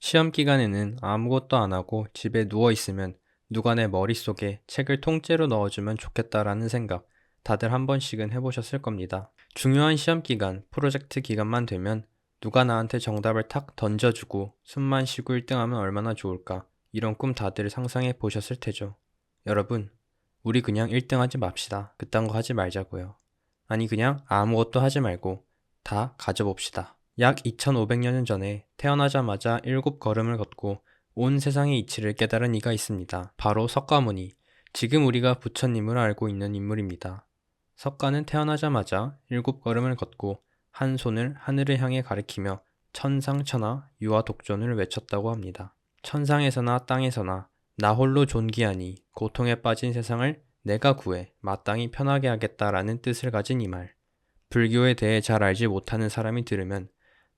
시험 기간에는 아무것도 안 하고 집에 누워 있으면 누가 내 머릿속에 책을 통째로 넣어주면 좋겠다라는 생각 다들 한 번씩은 해보셨을 겁니다. 중요한 시험 기간, 프로젝트 기간만 되면 누가 나한테 정답을 탁 던져주고 숨만 쉬고 1등하면 얼마나 좋을까 이런 꿈 다들 상상해 보셨을 테죠. 여러분, 우리 그냥 1등하지 맙시다. 그딴 거 하지 말자고요. 아니 그냥 아무것도 하지 말고 다 가져봅시다. 약 2500년 전에 태어나자마자 7걸음을 걷고 온 세상의 이치를 깨달은 이가 있습니다. 바로 석가모니, 지금 우리가 부처님으로 알고 있는 인물입니다. 석가는 태어나자마자 7걸음을 걷고 한 손을 하늘을 향해 가리키며 천상천하 유아독존을 외쳤다고 합니다. 천상에서나 땅에서나 나 홀로 존귀하니 고통에 빠진 세상을 내가 구해 마땅히 편하게 하겠다라는 뜻을 가진 이 말. 불교에 대해 잘 알지 못하는 사람이 들으면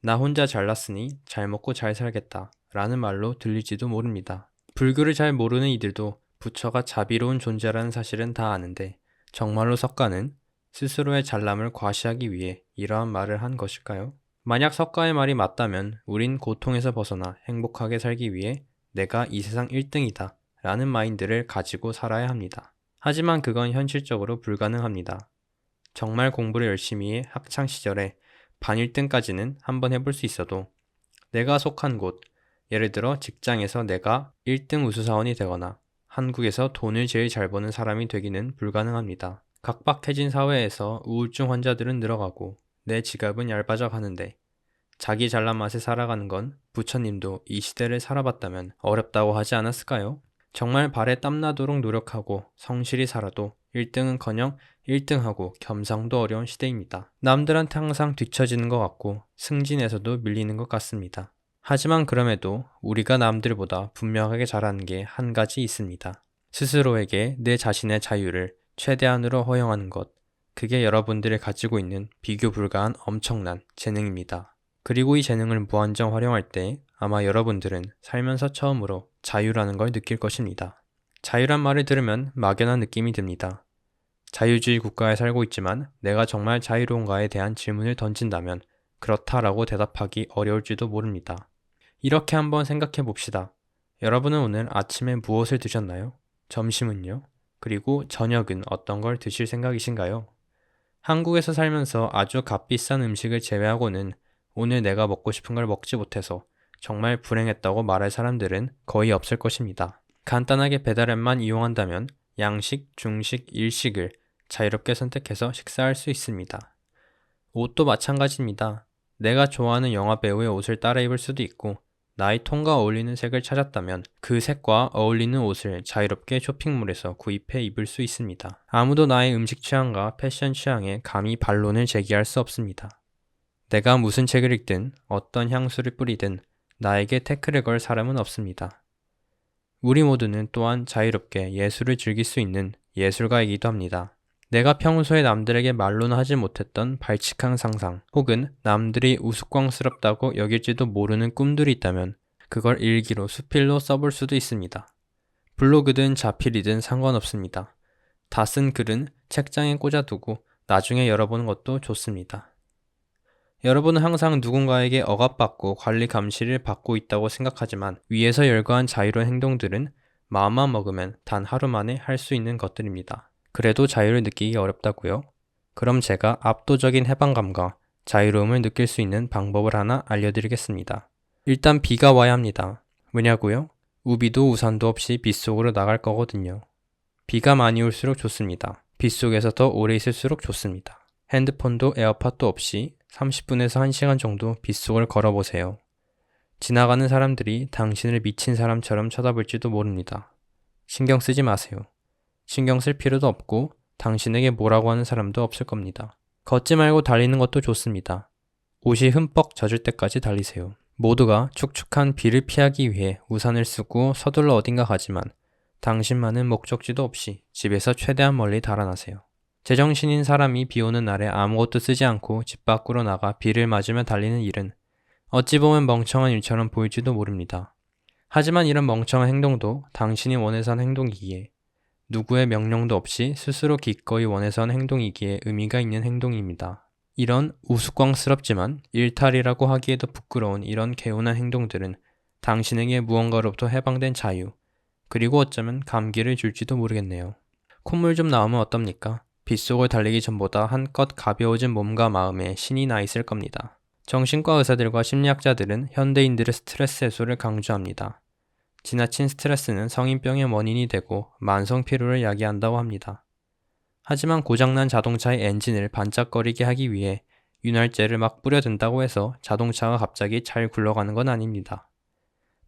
나 혼자 잘났으니 잘 먹고 잘 살겠다 라는 말로 들릴지도 모릅니다. 불교를 잘 모르는 이들도 부처가 자비로운 존재라는 사실은 다 아는데 정말로 석가는 스스로의 잘남을 과시하기 위해 이러한 말을 한 것일까요? 만약 석가의 말이 맞다면 우린 고통에서 벗어나 행복하게 살기 위해 내가 이 세상 1등이다 라는 마인드를 가지고 살아야 합니다. 하지만 그건 현실적으로 불가능합니다. 정말 공부를 열심히 해 학창시절에 반 1등까지는 한번 해볼 수 있어도 내가 속한 곳, 예를 들어 직장에서 내가 1등 우수사원이 되거나 한국에서 돈을 제일 잘 버는 사람이 되기는 불가능합니다. 각박해진 사회에서 우울증 환자들은 늘어가고 내 지갑은 얇아져 가는데 자기 잘난 맛에 살아가는 건 부처님도 이 시대를 살아봤다면 어렵다고 하지 않았을까요? 정말 발에 땀나도록 노력하고 성실히 살아도 1등은커녕 1등하고 겸상도 어려운 시대입니다. 남들한테 항상 뒤처지는 것 같고 승진에서도 밀리는 것 같습니다. 하지만 그럼에도 우리가 남들보다 분명하게 잘하는 게 한 가지 있습니다. 스스로에게 내 자신의 자유를 최대한으로 허용하는 것. 그게 여러분들이 가지고 있는 비교 불가한 엄청난 재능입니다. 그리고 이 재능을 무한정 활용할 때 아마 여러분들은 살면서 처음으로 자유라는 걸 느낄 것입니다. 자유란 말을 들으면 막연한 느낌이 듭니다. 자유주의 국가에 살고 있지만 내가 정말 자유로운가에 대한 질문을 던진다면 그렇다라고 대답하기 어려울지도 모릅니다. 이렇게 한번 생각해 봅시다. 여러분은 오늘 아침에 무엇을 드셨나요? 점심은요? 그리고 저녁은 어떤 걸 드실 생각이신가요? 한국에서 살면서 아주 값비싼 음식을 제외하고는 오늘 내가 먹고 싶은 걸 먹지 못해서 정말 불행했다고 말할 사람들은 거의 없을 것입니다. 간단하게 배달앱만 이용한다면 양식, 중식, 일식을 자유롭게 선택해서 식사할 수 있습니다. 옷도 마찬가지입니다. 내가 좋아하는 영화 배우의 옷을 따라 입을 수도 있고 나의 톤과 어울리는 색을 찾았다면 그 색과 어울리는 옷을 자유롭게 쇼핑몰에서 구입해 입을 수 있습니다. 아무도 나의 음식 취향과 패션 취향에 감히 반론을 제기할 수 없습니다. 내가 무슨 책을 읽든 어떤 향수를 뿌리든 나에게 태클을 걸 사람은 없습니다. 우리 모두는 또한 자유롭게 예술을 즐길 수 있는 예술가이기도 합니다. 내가 평소에 남들에게 말로는 하지 못했던 발칙한 상상, 혹은 남들이 우스꽝스럽다고 여길지도 모르는 꿈들이 있다면 그걸 일기로 수필로 써볼 수도 있습니다. 블로그든 자필이든 상관없습니다. 다 쓴 글은 책장에 꽂아두고 나중에 열어보는 것도 좋습니다. 여러분은 항상 누군가에게 억압받고 관리 감시를 받고 있다고 생각하지만 위에서 열거한 자유로운 행동들은 마음만 먹으면 단 하루 만에 할 수 있는 것들입니다. 그래도 자유를 느끼기 어렵다고요? 그럼 제가 압도적인 해방감과 자유로움을 느낄 수 있는 방법을 하나 알려드리겠습니다. 일단 비가 와야 합니다. 왜냐고요? 우비도 우산도 없이 빗속으로 나갈 거거든요. 비가 많이 올수록 좋습니다. 빗속에서 더 오래 있을수록 좋습니다. 핸드폰도 에어팟도 없이 30분에서 1시간 정도 빗속을 걸어보세요. 지나가는 사람들이 당신을 미친 사람처럼 쳐다볼지도 모릅니다. 신경 쓰지 마세요. 신경 쓸 필요도 없고 당신에게 뭐라고 하는 사람도 없을 겁니다. 걷지 말고 달리는 것도 좋습니다. 옷이 흠뻑 젖을 때까지 달리세요. 모두가 축축한 비를 피하기 위해 우산을 쓰고 서둘러 어딘가 가지만 당신만은 목적지도 없이 집에서 최대한 멀리 달아나세요. 제정신인 사람이 비 오는 날에 아무것도 쓰지 않고 집 밖으로 나가 비를 맞으며 달리는 일은 어찌 보면 멍청한 일처럼 보일지도 모릅니다. 하지만 이런 멍청한 행동도 당신이 원해서 한 행동이기에 누구의 명령도 없이 스스로 기꺼이 원해서 한 행동이기에 의미가 있는 행동입니다. 이런 우스꽝스럽지만 일탈이라고 하기에도 부끄러운 이런 개운한 행동들은 당신에게 무언가로부터 해방된 자유, 그리고 어쩌면 감기를 줄지도 모르겠네요. 콧물 좀 나오면 어떻습니까? 빗속을 달리기 전보다 한껏 가벼워진 몸과 마음에 신이 나 있을 겁니다. 정신과 의사들과 심리학자들은 현대인들의 스트레스 해소를 강조합니다. 지나친 스트레스는 성인병의 원인이 되고 만성 피로를 야기한다고 합니다. 하지만 고장난 자동차의 엔진을 반짝거리게 하기 위해 윤활제를 막 뿌려댄다고 해서 자동차가 갑자기 잘 굴러가는 건 아닙니다.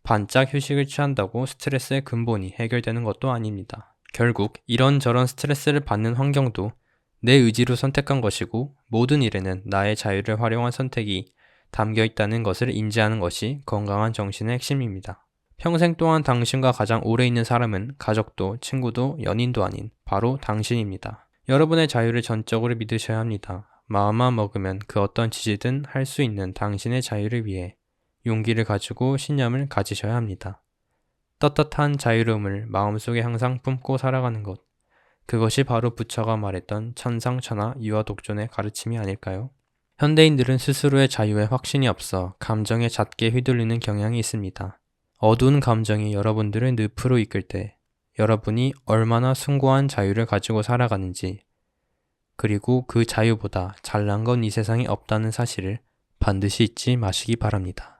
반짝 휴식을 취한다고 스트레스의 근본이 해결되는 것도 아닙니다. 결국 이런저런 스트레스를 받는 환경도 내 의지로 선택한 것이고 모든 일에는 나의 자유를 활용한 선택이 담겨 있다는 것을 인지하는 것이 건강한 정신의 핵심입니다. 평생 동안 당신과 가장 오래 있는 사람은 가족도 친구도 연인도 아닌 바로 당신입니다. 여러분의 자유를 전적으로 믿으셔야 합니다. 마음만 먹으면 그 어떤 짓이든 할 수 있는 당신의 자유를 위해 용기를 가지고 신념을 가지셔야 합니다. 떳떳한 자유로움을 마음속에 항상 품고 살아가는 것. 그것이 바로 부처가 말했던 천상천하 유아독존의 가르침이 아닐까요? 현대인들은 스스로의 자유에 확신이 없어 감정에 잦게 휘둘리는 경향이 있습니다. 어두운 감정이 여러분들을 늪으로 이끌 때 여러분이 얼마나 숭고한 자유를 가지고 살아가는지, 그리고 그 자유보다 잘난 건 이 세상에 없다는 사실을 반드시 잊지 마시기 바랍니다.